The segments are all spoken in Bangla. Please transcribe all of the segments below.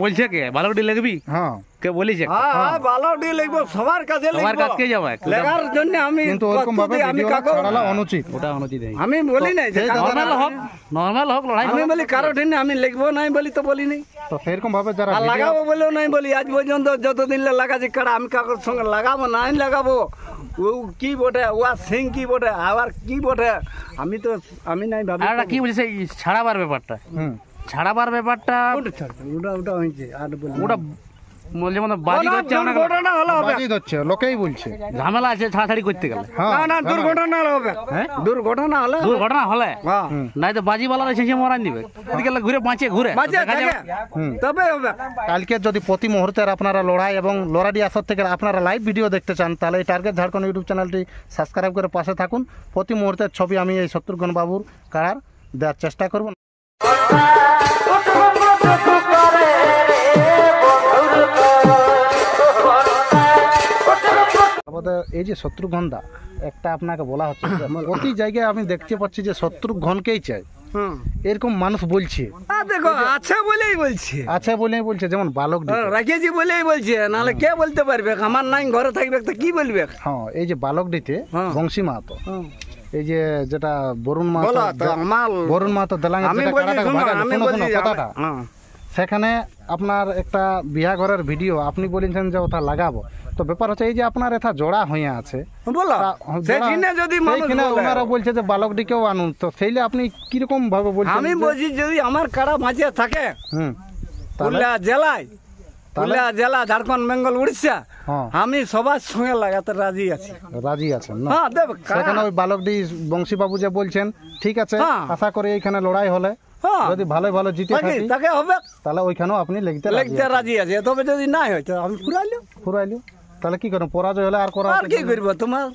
বলছে কে বালকটি লিখবি? হ্যাঁ কে বলিছে? হ্যাঁ বালকটি লিখবো, সবার কাছে সবার কাছে যাবে লেখার জন্য আমি কিন্তু ওরকম ভাবে আমি ভিডিও কাকু ছাড়ালা অনুচিত। ওটা অনুচিত। আমি বলি নাই যে নরমাল হোক লড়াই আমি বলি কারো ঠিনে আমি লিখবো নাই বলি তো বলি নাই, তো সেরকম ভাবে যারা আর লাগাবো বলেও নাই বলি। আজ পর্যন্ত যতদিন লাগাচ্ছি কারা আমি কাকুর সঙ্গে লাগাবো নাই লাগাবো। ও কি বটে, ও সিং কি বটে, আবার কি বটে, আমি তো আমি নাই ভাবি। আর কি বলছে ছাড়াবার ব্যাপারটা? ছাড়াবার ব্যাপারটা ওটা হয়েছে আর বলি ওটা যেমন বাজি হচ্ছে অনেক দুর্ঘটনা হলো হবে, বাজি হচ্ছে লোকেই বলছে ঝামেলা আছে ছাড়াছাড়ি করতে গেলে। না না দুর্ঘটনা হবে, দুর্ঘটনা হলে দুর্ঘটনা হলে হ্যাঁ নাই তো বাজি বালার শেষে মরান দিবে, এদিকে ঘুরে বাঁচে ঘুরে বাজে থাকে তবে হবে। কালকে যদি প্রতি মুহূর্তের আপনারা লড়াই এবং লড়াই আসর থেকে আপনারা লাইভ ভিডিও দেখতে চান তাহলে এই টার্গেট ঝাড়খণ্ড ইউটিউব চ্যানেলটি সাবস্ক্রাইব করে পাশে থাকুন। প্রতি মুহূর্তের ছবি আমি এই শত্রুঘ্ন বাবুর কারার দেওয়ার চেষ্টা করব। এই যে শত্রুঘ্নদা একটা আপনাকে বলা হচ্ছে প্রতি জায়গায় আমি দেখতে পাচ্ছি যে শত্রুঘ্নকেই চাই, এরকম মানুষ বলছে। দেখো আচ্ছা বলেই বলছে, আচ্ছা বলেই বলছে, যেমন বালক রাখেছি বলেই বলছে, নাহলে কে বলতে পারবে? আমার নাই ঘরে থাকবে তো কি বলবে? হ্যাঁ এই যে বালকডিতে বংশী মাহাতো, এই যে যেটা বরুণ বলো মাহাতো, তো আমার বরুণ মাহাতো দেলাঙ্গে আমি যেটা বলি কাটাটাকে শোনো, ভাগালো, আমি শোনো বলি শোনো কথাটা, সেখানে আপনার একটা বিয়া ঘরের ভিডিও আপনি বলেছেন যে ওটা লাগাবো। তো ব্যাপার হচ্ছে এই যে আপনার এটা জোড়া হয়ে আছে বলো সেখানে যদি মানুষ সেইখানে বলে, ওনারা বলছে যে বালকডিকেও আনুন, তো সেইলে আপনি কিরকম ভাবে বলছেন? আমি বলছি যদি আমার কারা মাঝে থাকে পুরুলিয়া জেলায়, পুরুলিয়া জেলা, ঝাড়খণ্ড, বেঙ্গল, উড়িষ্যা, আমি সবার সঙ্গে লাগাতে রাজি আছি। রাজি আছেন না? হ্যাঁ দেব। সেখানে ওই বালকডি বংশী বাবু যে বলছেন ঠিক আছে, আশা করি এইখানে লড়াই হলে যদি ভালো ভালো জিতে থাকি তাকে হবে, তাহলে ওইখানেও আপনি লিখতে রাজি আছে। তবে যদি নাই হয় তো আমি ফুরাইলো, তাহলে কি করুন? পরাজয় হলে আর করা আর কি করবো তোমার?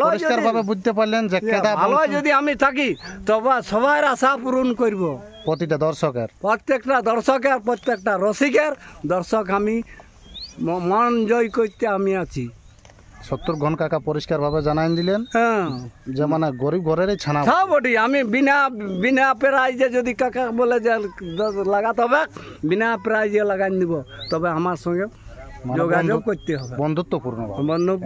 পরিষ্কার ভাবে বুঝতে পারলেন যে ভালো যদি আমি থাকি তবে সবার আশা পূরণ করব। প্রতিটা দর্শকের, প্রত্যেকটা দর্শকের, প্রত্যেকটা রসিকের দর্শক আমি মন জয় করতে আমি আছি। শত্রুঘ্ন কাকা পরিষ্কার ভাবে জানাই দিলেন যে মানে গরিব ঘরেরই ছানা বটি। আমি বিনা প্রাইজে যদি কাকা বলে যে লাগাতে হবে, বিনা প্রাইজে লাগাই দিব, তবে আমার সঙ্গে যোগাযোগ করতে হবে বন্ধুত্বপূর্ণ,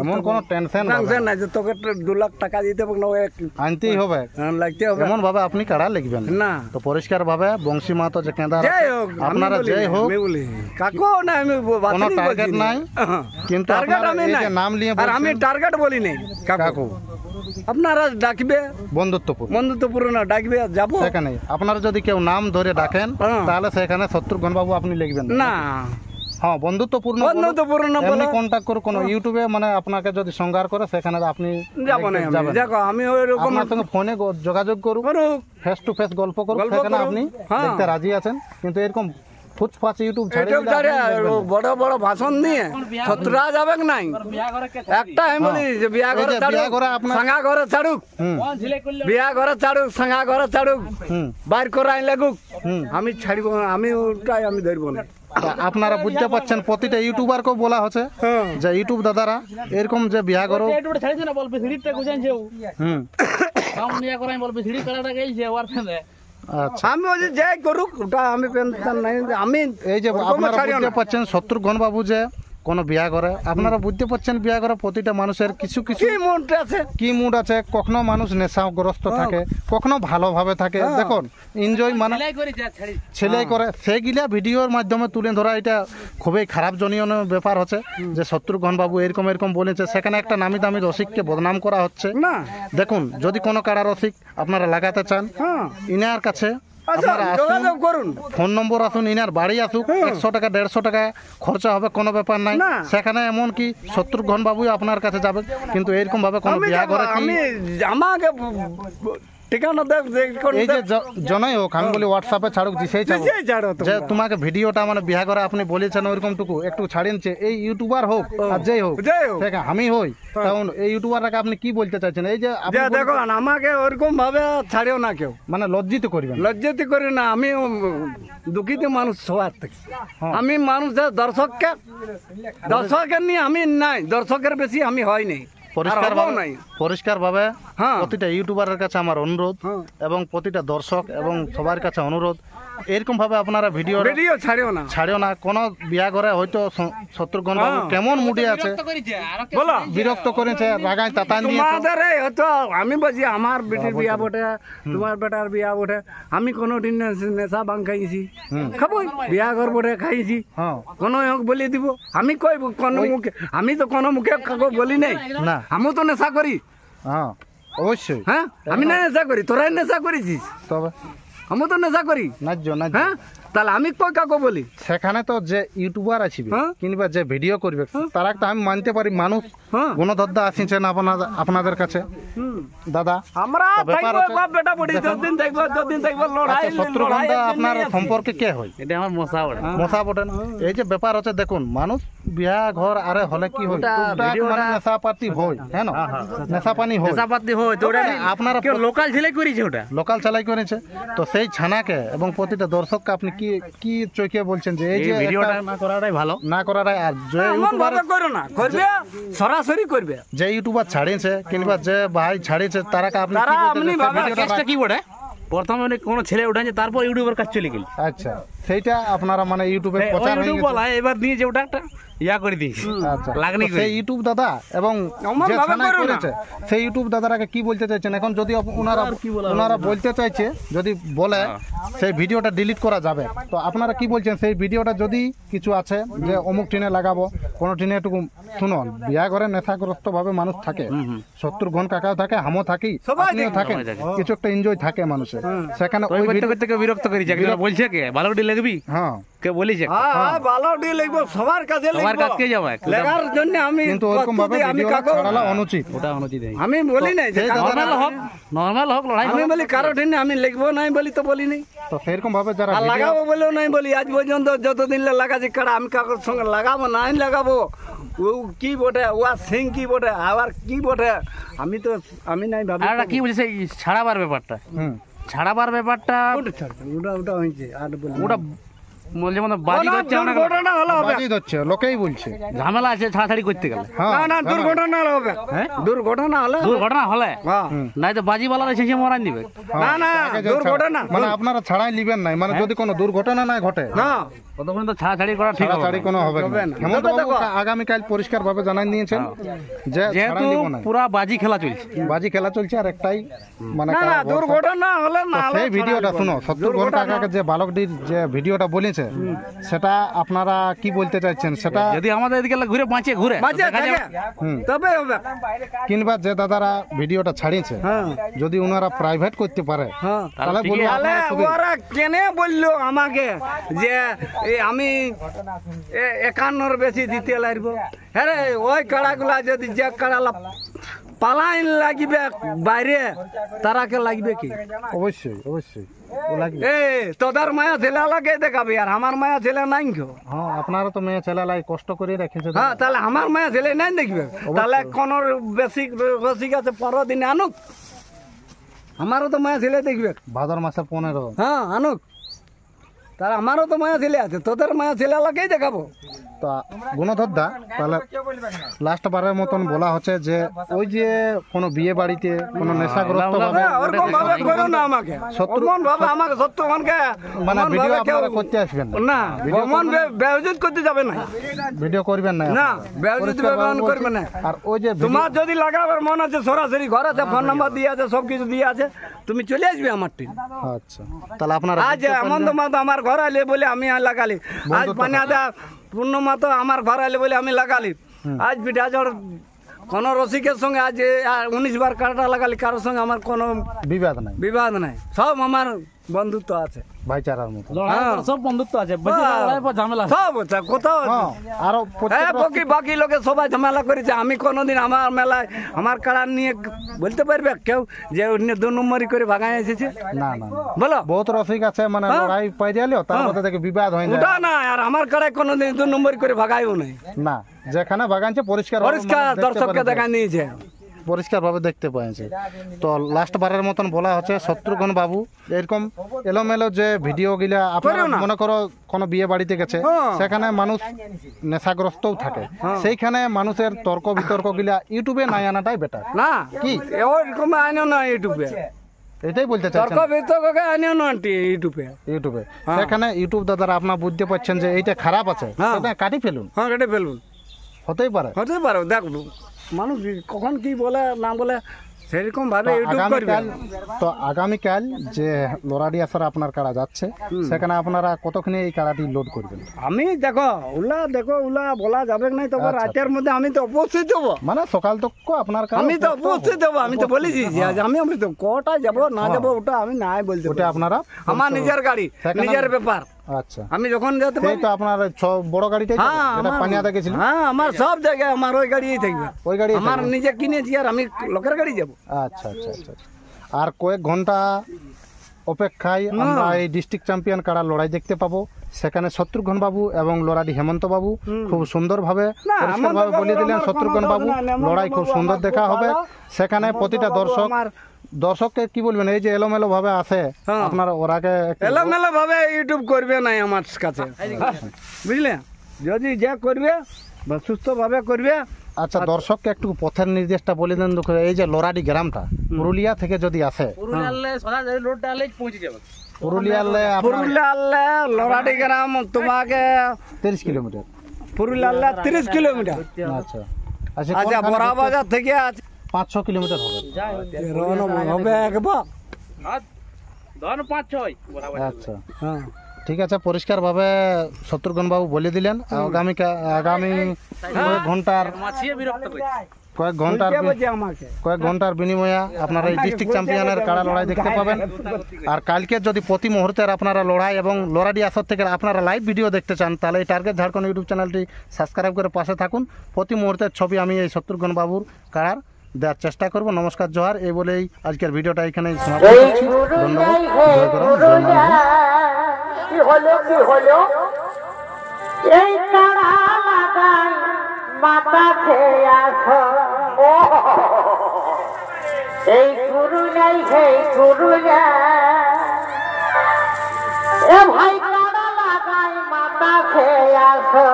এমন কোনো টেনশন নাই যে তোকে 2 লাখ টাকা দিতে হবে, আনতেই হবে, লাগতে হবে, এমন ভাবে আপনি কাড়া লিখবেন না। তো পরিষ্কার ভাবে বংশী মাহাতো যে কেঁদা আপনারা যাই হোক কাকু না, আমি কোনো টার্গেট নাই, কিন্তু নাম নিয়ে আমি টার্গেট বলি নাই কাকু। আপনারা ডাকবে বন্ধুত্বপূর্ণ ডাকবে, যাবো সেখানে। আপনারা যদি কেউ নাম ধরে ডাকেন তাহলে সেখানে শত্রুঘ্ন বাবু আপনি লিখবেন না। হ্যাঁ বন্ধুত্বপূর্ণ কন্ট্যাক্ট করে কোনো ইউটিউবে মানে আপনাকে যদি সংগার করে সেখানে আপনি যাবেন। দেখো আমি ওইরকম আপনার সঙ্গে ফোনে যোগাযোগ করুক, ফেস টু ফেস গল্প করুক, সেখানে আপনি দেখতে রাজি আছেন। কিন্তু এরকম ফুচফাচ ইউটিউব বড় বড় ভাষণ দিয়ে শত্রুরা যাবে নাই। একটা আমি বলি যে বিয়া ঘরে সাঙ্গা ঘরে ছাড়ুক, বিয়া ঘরে ছাড়ুক, সাঙ্গা ঘরে ছাড়ুক, বাইর করে আইন লাগুক, আমি ছাড়ব, আমি ওটাই আমি ধরবো না। আপনারা বুঝতে পারছেন প্রতিটা ইউটিউবারকেও বলা হচ্ছে যে ইউটিউব দাদারা এরকম যে বিয়া করো আমি বলছি যাই করুক, ওটা আমি আমি এই যে আপনারা বুঝতে পারছেন শত্রুঘ্ন বাবু যে কোনো বিয়া করে, আপনারা বুঝতে পারছেন বিয়া করে প্রতিটা মানুষের কিছু কিছু কি মুড আছে। কখনো মানুষ নেশাগ্রস্ত থাকে, কখনো ভালোভাবে থাকে। দেখুন এনজয় মানে ছেলে করে, সেগুলা ভিডিওর মাধ্যমে তুলে ধরা এটা খুবই খারাপ জনীয় ব্যাপার হচ্ছে যে শত্রুঘ্ন বাবু এরকম এরকম বলেছে। সেখানে একটা নামি দামি রসিককে বদনাম করা হচ্ছে না। দেখুন যদি কোনো কারা রসিক আপনারা লাগাতে চান ইনার কাছে ফোন নম্বর আসুন, ইনার বাড়ি আসুক, 100 টাকা 150 টাকা খরচা হবে, কোনো ব্যাপার নাই। সেখানে এমন কি শত্রুঘ্ন বাবু আপনার কাছে যাবে, কিন্তু এরকম ভাবে কোনো বিয়া করে আমাকে এই যে জনাই হোক, আমি বলি হোয়াটসঅ্যাপে ছাড়ুক, দিশেই যে তোমাকে ভিডিওটা মানে বিয়া করে আপনি বলেছেন ওইরকম টুকু একটু ছাড়িয়েছে, এই ইউটিউবার হোক আর যেই হোক আমি হই, তখন এই ইউটিউবারটাকে আপনি কি বলতে চাইছেন? এই যে দেখো আমাকে ওরকম ভাবে ছাড়িও না কেউ, মানে লজ্জিত করবেন, লজ্জিত করি না। আমি দুঃখিত মানুষ সবার থেকে, আমি মানুষের দর্শকের নিয়ে আমি নাই, দর্শকের বেশি আমি হয় নাই। পরিষ্কার ভাবে হ্যাঁ। প্রতিটা ইউটিউবারের কাছে আমার অনুরোধ হ্যাঁ। এবং প্রতিটা দর্শক এবং সবার কাছে অনুরোধ, এরকম ভাবে আপনারা ভিডিও ছাড়িও না। কোন বিয়া করে হয়তো শত্রুঘ্ন বাবু কেমন মুডে আছে, বলো বিরক্ত করেছে, রাগায় তাতান দিয়ে তোমাদের এই হয়তো আমি বলছি আমার বেটির বিয়া বটে, তোমার বেটার বিয়া বটে, আমি কোনোদিন নেশা বাং খাইছি, খাবই বিয়া ঘর বটে খাইছি, হ্যাঁ কোনো বলে দিব আমি কই কোন মুখে, আমি তো কোনো মুখে কাউকে বলি নাই, না আমি তো নেশা করি, হ্যাঁ অবশ্যই, হ্যাঁ আমি না নেশা করি, তোরাই নেশা করেছিস, তবে আমি তো নেশা করি, নাজ্য হ্যাঁ তাহলে আমি কই কাউকে বলি, সেখানে তো যে ইউটিউবার আছে হ্যাঁ। কিংবা যে ভিডিও করবে তারা তো আমি মানতে পারি মানুষ হ্যাঁ গুণধর্দা আসিছেন আপনাদের কাছে দাদা। আমরা তো ব্যাপার থাকবো হচ্ছে- বাপ বেটা বুড়ি যতদিন থাকবো লড়াই আচ্ছা, শত্রুঘ্নটা আপনার সম্পর্কে কে হয়? এটা আমার মশা ওটা মশা বটেন। এই যে ব্যাপার হচ্ছে দেখুন, মানুষ বিয়া ঘর আরে হলে কি হয়, টুকটাক মানে নেশাপাতি হয়, হ্যাঁ না, নেশাপানি হয়, নেশাপাতি হয় তো ওটা আপনারা কেউ লোকাল ছেলে করেছে ওটা, লোকাল চালাই করেছে। তো সেই ছানাকে এবং প্রতিটা দর্শককে আপনি কি কি চোখে বলছেন যে এই এই যে ভিডিওটা একটা না করাটাই ভালো। না করাটাই, আর যে এমন ইউটিউবার ভাবে করো না, করবে সরাসরি করবে, যে ইউটিউবার ছাড়িয়েছে কিংবা যে ভাই ছাড়িয়েছে তারাকে আপনি তারা কি বলতে আপনি চান? বাবা ভিডিওটা কেসটা কি বটে, প্রথমে মানে কোনো ছেলে উঠাছে তারপর ইউটিউবের কাছে চলে গেল, আচ্ছা, সেইটা আপনারা মানে ইউটিউবে প্রচার হয়ে ইউটিউব গেছে। বলা এবার নিয়ে যে ওটা একটা ইয়া করে দিয়েছে, আচ্ছা, লাগনি তো করে। সেই ইউটিউব দাদা এবং এমন যে ভাবে থানায় করো না। করেছে সেই ইউটিউব দাদারাকে কি বলতে চাইছেন এখন? যদি ওনারা বলতে চাইছে, যদি বলে সেই ভিডিওটা ডিলিট করা যাবে, তো আপনারা কি বলছেন? সেই ভিডিওটা যদি কিছু আছে যে অমুক টিনে লাগাবো, কোনো টিনে একটু শুনুন, বিয়া ঘরে নেশাগ্রস্ত ভাবে মানুষ থাকে, শত্রুঘ্ন কাকাও থাকে, হামও থাকি, সবাই আপনিও থাকেন, সবাই থাকে। কিছু একটা এনজয় থাকে মানুষের, সেখানে ওই ওই করতে ভিডিও, করতে কেউ বিরক্ত করেছে, কেউ বলছে কে ভালো ডি লাগবি, হ্যাঁ, কেউ বলিছে হ্যাঁ হ্যাঁ ভালো দিয়ে লিখবো, সবার কাছে সবার লিখবো, কাছে যাবে, লেখার জন্য আমি কিন্তু ওরকম ভাবে প্রস্তুতি, আমি ভিডিও কাকু ছাড়ালা অনুচিত। ওটা অনুচিত। আমি বলি নাই যে সেই কাকু- নর্মাল হোক লড়াই আমি হোক। বলি কারো ঠিনে আমি লিখবো নাই বলি তো বলি নাই, তো সেরকম ভাবে যারা আর ভিডিও, লাগাবো বলেও নাই বলি, আজ পর্যন্ত যতদিন লাগাচ্ছি কারা আমি কাকুর সঙ্গে লাগাবো নাই লাগাবো, ও কি বটে, ও সিং কি বটে, আবার কি বটে, আমি নাই ভাবি, আর ওটা কি বলছে সেই ছাড়াবার ব্যাপারটা, হুম, ছাড়াবার ব্যাপারটা ওটা ছাড়, ওটা হয়েছে আর বলি ওটা যেমন বাজি করছে অনেক দুর্ঘটনা হলো হবে, বাজি ধরছে, লোকেই বলছে, ঝামেলা আছে ছাড়াছাড়ি করতে গেলে, হ্যাঁ, না না দুর্ঘটনা হলো হবে, হ্যাঁ দুর্ঘটনা হলে দুর্ঘটনা হলে হ্যাঁ। নাই তো বাজি বালার শেষে মরান দিবে, হ্যাঁ, না, না, তাকে যে দুর্ঘটনা। মানে আপনারা ছাড়াই নিবেন নাই, মানে যদি কোনো দুর্ঘটনা না ঘটে, না ততক্ষণ তো ছাড়াছাড়ি করা ঠিক হবে ছাড়াছাড়ি না। কোনো হবে হবে না। না। হেমন্ত তবে বাবু দেখো। আগামীকাল পরিষ্কার ভাবে জানাই দিয়েছেন যে যেহেতু ছাড়াই নিব না, পুরা বাজি খেলা চলছে, বাজি খেলা চলছে, আর একটাই মানে না না কারা বলছে। দুর্ঘটনা হলে তো না হলে সেই ভিডিওটা ছাড়া শুনো, যাবে না। শত্রুঘ্ন কাকাকে যে বালকটির যে ভিডিওটা বলেছে, সেটা আপনারা কি বলতে চাইছেন? সেটা যদি আমাদের এদিকে ঘুরে বাঁচে ঘুরে তো বাজে দেখা থাকে, যাবে। তবে হবে, কিংবা যে দাদারা ভিডিওটা ছাড়িয়েছে, হ্যাঁ যদি ওনারা প্রাইভেট করতে পারে, হ্যাঁ তাহলে ঠিকই বলবো তাহলে আপনারা খুবই- ওরা কেনে বললো আমাকে যে আমি 51 বেশি দিতে লাগবো, হ্যাঁ রে, ওই কাড়াগুলা যদি যে কাড়ালা পালাইন লাগিবে বাইরে, তারাকে লাগবে কি? অবশ্যই অবশ্যই ও লাগবে। এ তোদের মায়া ছেলে লাগে দেখাবি, আর আমার মায়া ছেলে নাই গো, হ্যাঁ, আপনারা তো মেয়ে ছেলে লাই কষ্ট করে রেখেছে, হ্যাঁ তাহলে আমার মায়া ছেলে নাই দেখবে, তাহলে কোন বেশি রসিক আছে পরের দিনে আনুক, আমারও তো মায়া ছেলে দেখবে, ভাদর মাসে 15, হ্যাঁ আনুক, তাহলে আমারও তো মায়া ছেলে আছে, তোদের মায়া ছেলে লাগাই দেখাবো, তা গুণধরদা তাহলে লাস্ট বারের মতন বলা হচ্ছে যে ওই যে কোনো বিয়ে বাড়িতে কোনো নেশাগ্রস্ত ভাবে হ্যাঁ, ওরকম ভাবে করো না আমাকে, ওরকম ভাবে আমাকে শত্রুঘ্নকে মানে অমন ভিডিও ভাবে কেউ- আপনারা করতে আসবেন না, না অমন বেউজুত করতে যাবে না, ভিডিও করবেন না, না বেউজুত পরিষ্কার ভাবে ব্যবহার বলছি। করবে না, আর ওই যে ভিডিও- তোমার যদি লাগাবার মন আছে সরাসরি ঘর আছে, ফোন নাম্বার দিয়ে আছে, সবকিছু দিয়ে আছে, তুমি চলে আসবে আমার টিম, আচ্ছা, তাহলে আপনারা আজ এমন তো মাতো আমার ঘর আলে বলে আমি লাগালি, আজ পানিয়াদা পূর্ণ মাতো আমার ঘর আলে বলে আমি লাগালি, আজ বিটা জড় কোন রসিকের সঙ্গে আজ 19 বার কাটা লাগালি, কারোর সঙ্গে আমার কোনো বিবাদ নাই, বিবাদ নাই, সব আমার বন্ধুত্ব আছে, ভাইচারার মতো। লড়াই হ্যাঁ। পর সব বন্ধুত্ব আছে, বেশি লড়াই পর ঝামেলা আছে। সব আছে, কোথাও হ্যাঁ, আরো হ্যাঁ প্রত্যেক বাকি লোকে সবাই ঝামেলা করেছে, আমি কোনোদিন আমার মেলায় আমার কাড়া নিয়ে বলতে পারবে কেউ যে অন্য 2 নম্বরই করে ভাগায় এসেছে? না না না। বলো বহুত রসিক আছে মানে হ্যাঁ। লড়াই পাই দিলেও তার মধ্যে থেকে বিবাদ হয়ে যায়, ওটা না, আর আমার কাড়ায় কোনোদিন 2 নম্বরই করে ভাগাইও নাই, না যেখানে বাগানছে পরিষ্কার পরিষ্কার দর্শককে দেখা নিয়েছে, পরিষ্কারভাবে দেখতে পাইছে। তো লাস্ট বারের মতন বলা হচ্ছে শত্রুঘ্ন বাবু এরকম এলোমেলো যে ভিডিওগুলা আপনারা মনে করো কোনো বিয়ে বাড়িতে গেছে সেখানে মানুষ নেশাগ্রস্তও থাকে, সেইখানে মানুষের তর্ক বিতর্ক গুলা ইউটিউবে নাই আনাটাই বেটার না কি এরকম আনিও না ইউটিউবে, এটাই বলতে চাচ্ছেন তর্ক বিতর্ককে আনিও না ইউটিউবে। ইউটিউবে সেখানে ইউটিউব দাদারা আপনার বুঝতে পারছেন যে এইটা খারাপ আছে, সেটা কাটি ফেলুন। হ্যাঁ কেটে ফেলুন, হতেই পারে দেখুন মানুষ কখন কি বলে না বলে সেরকম ভাবে ইউটিউব করবে। তো আগামীকাল যে লোরাডি আসার আপনার কাড়া যাচ্ছে সেখানে আপনারা কতক্ষণে এই কাড়াটি লোড করবেন? আমি দেখো উলা বলা যাবে না, তবে রাতের মধ্যে আমি তো উপস্থিত হবো, মানে সকাল তো আপনার কাড়া আমি তো উপস্থিত হবো। আমি তো বলেছি যে আজ আমি তো কটা যাবো না যাবো ওটা আমি নাই বলতে, ওটা আপনারা আমার নিজের গাড়ি নিজের ব্যাপার। আচ্ছা, আমি যখন যেতে সেই তো আপনার বড় গাড়িটাই যেটা পানিয়াতে গেছিল? হ্যাঁ আমার সব জায়গায় আমার ওই গাড়িই থাকবে, ওই গাড়ি আমার নিজে কিনেছি আর আমি লোকের গাড়ি যাবো। আচ্ছা আচ্ছা আচ্ছা। আর কয়েক ঘন্টা অপেক্ষায় আমরা এই ডিস্ট্রিক্ট চ্যাম্পিয়ন কাড়া লড়াই দেখতে পাবো। সেখানে শত্রুঘ্ন বাবু এবং লড়াডি হেমন্ত বাবু খুব সুন্দরভাবে পরিষ্কারভাবে বলে দিলেন শত্রুঘ্ন বাবু লড়াই খুব সুন্দর দেখা হবে। সেখানে প্রতিটা দর্শককে কি বলবেন, এই যে এলোমেলো ভাবে আসে আপনারা ওরাকে এলোমেলো ভাবে ইউটিউব করবে না আমার কাছে, বুঝলে? যদি যা করবে সুস্থ ভাবে করবে। আচ্ছা, দর্শককে একটু পথের নির্দেশটা বলে দেন। এই যে লোরাডি গ্রামটা পুরুলিয়া থেকে যদি আসে, পুরুলিয়ালে লোরাডি গ্রাম তোমাকে 30 কিলোমিটার, পুরুলিয়ালে 30 কিলোমিটার। আচ্ছা আচ্ছা, বড় বাজার থেকে 5-6 কিলোমিটার হবে। আচ্ছা ঠিক আছে, পরিষ্কারভাবে শত্রুঘ্ন বাবু বলে দিলেন। আগামী কয়েক ঘন্টার বিনিময়ে আপনারা এই ডিস্ট্রিক্ট চ্যাম্পিয়নের কাড়া লড়াই দেখতে পাবেন। আর কালকে যদি প্রতি মুহূর্তের আপনারা লড়াই এবং লড়াডি আসর থেকে আপনারা লাইভ ভিডিও দেখতে চান, তাহলে এই টার্গেট ঝাড়খণ্ড ইউটিউব চ্যানেলটি সাবস্ক্রাইব করে পাশে থাকুন। প্রতি মুহূর্তের ছবি আমি এই শত্রুঘ্ন বাবুর কাড়ার দেওয়ার চেষ্টা করব। নমস্কার, জোহার। এই বলেই আজকের ভিডিওটা এখানেই সমাপ্ত করছি। ধন্যবাদ। জয় করম, জয় মা। কি হলো এই কাড়া লাগাই মাথা খেয়ে আসো, এই গুরু নাই হে গুরু এ ভাই কাড়া লাগাই মাথা খেয়ে আসো,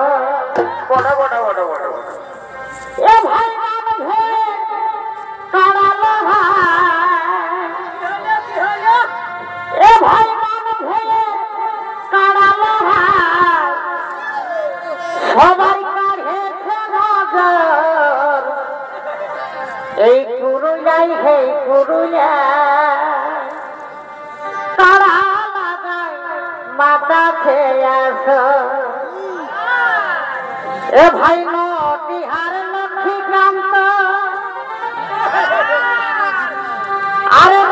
এ ভাই কাড়া লাগাই, এ ভাই সবাই কাঢ়েছে নজর, এই পুরুলিয়ায় হে পুরুলিয়া কাড়া লাগাই মাথা খেয়ে আসো, এ ভাই নটিহার লক্ষ্মীকান্ত আরে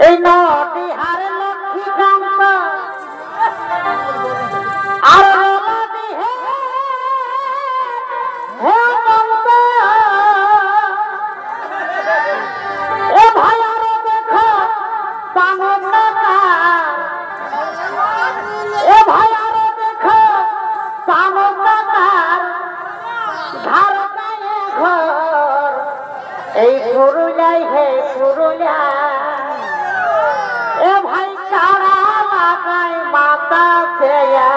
এই নটিহার লক্ষ্মীকান্ত আর এ ভাই আরো দেখো এ ভাই আরো দেখো ঘর, এই পুরুলিয়ায় হে পুরুলিয়া এ ভাই কাড়া লাগাই মাথা খেয়া